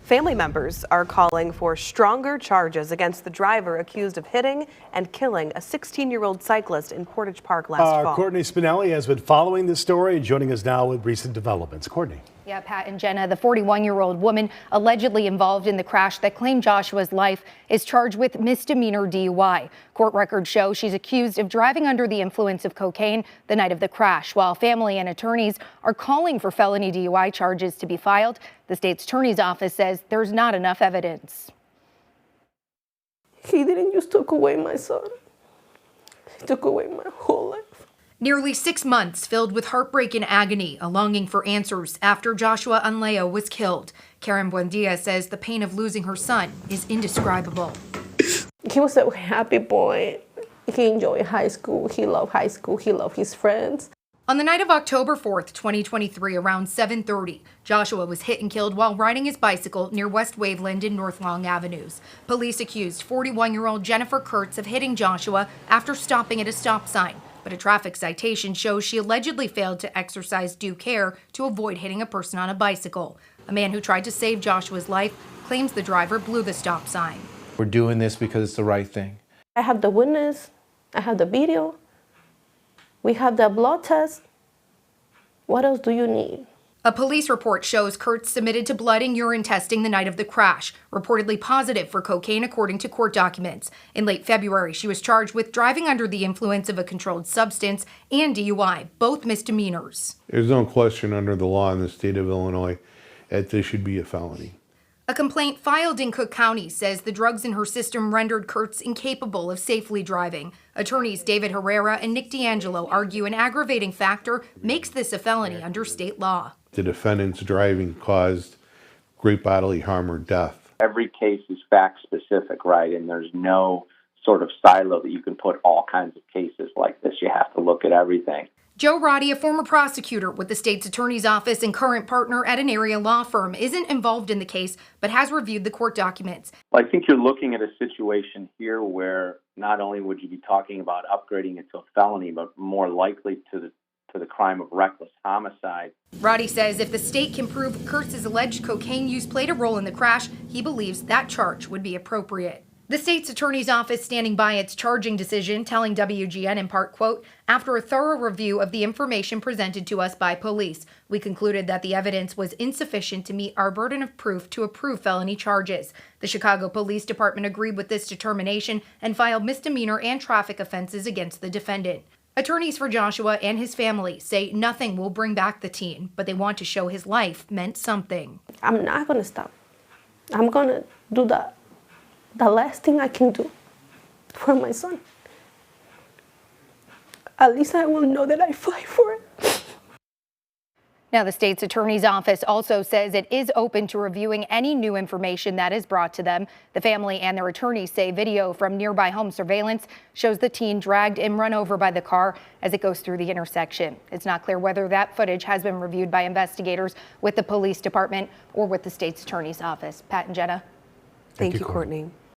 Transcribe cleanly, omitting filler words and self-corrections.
Family members are calling for stronger charges against the driver accused of hitting and killing a 16-year-old cyclist in Portage Park last fall. Courtney Spinelli has been following this story, joining us now with recent developments. Courtney. Yeah, Pat and Jenna, the 41-year-old woman allegedly involved in the crash that claimed Joshua's life is charged with misdemeanor DUI. Court records show she's accused of driving under the influence of cocaine the night of the crash, while family and attorneys are calling for felony DUI charges to be filed. The state's attorney's office says there's not enough evidence. He didn't just took away my son. He took away my whole life. Nearly 6 months filled with heartbreak and agony, a longing for answers after Joshua Anleo was killed. Karen Buendia says the pain of losing her son is indescribable. He was a happy boy. He enjoyed high school. He loved high school. He loved his friends. On the night of October 4th, 2023, around 7:30, Joshua was hit and killed while riding his bicycle near West Waveland and North Long Avenues. Police accused 41-year-old Jennifer Kurtz of hitting Joshua after stopping at a stop sign. But a traffic citation shows she allegedly failed to exercise due care to avoid hitting a person on a bicycle. A man who tried to save Joshua's life claims the driver blew the stop sign. We're doing this because it's the right thing. I have the witness. I have the video. We have the blood test. What else do you need? A police report shows Kurtz submitted to blood and urine testing the night of the crash, reportedly positive for cocaine according to court documents. In late February, she was charged with driving under the influence of a controlled substance and DUI, both misdemeanors. There's no question under the law in the state of Illinois that this should be a felony. A complaint filed in Cook County says the drugs in her system rendered Kurtz incapable of safely driving. Attorneys David Herrera and Nick D'Angelo argue an aggravating factor makes this a felony under state law. The defendant's driving caused great bodily harm or death. Every case is fact specific, right? And there's no sort of silo that you can put all kinds of cases like this. You have to look at everything. Joe Roddy, a former prosecutor with the state's attorney's office and current partner at an area law firm, isn't involved in the case, but has reviewed the court documents. Well, I think you're looking at a situation here where not only would you be talking about upgrading it to a felony, but more likely to the crime of reckless homicide. Roddy says if the state can prove Kurtz's alleged cocaine use played a role in the crash, he believes that charge would be appropriate. The state's attorney's office standing by its charging decision, telling WGN in part, quote, after a thorough review of the information presented to us by police, we concluded that the evidence was insufficient to meet our burden of proof to approve felony charges. The Chicago Police Department agreed with this determination and filed misdemeanor and traffic offenses against the defendant. Attorneys for Joshua and his family say nothing will bring back the teen, but they want to show his life meant something. I'm not going to stop. I'm going to do the last thing I can do for my son. At least I will know that I fight for it. Now, the state's attorney's office also says it is open to reviewing any new information that is brought to them. The family and their attorneys say video from nearby home surveillance shows the teen dragged and run over by the car as it goes through the intersection. It's not clear whether that footage has been reviewed by investigators with the police department or with the state's attorney's office. Pat and Jenna. Thank you, Courtney.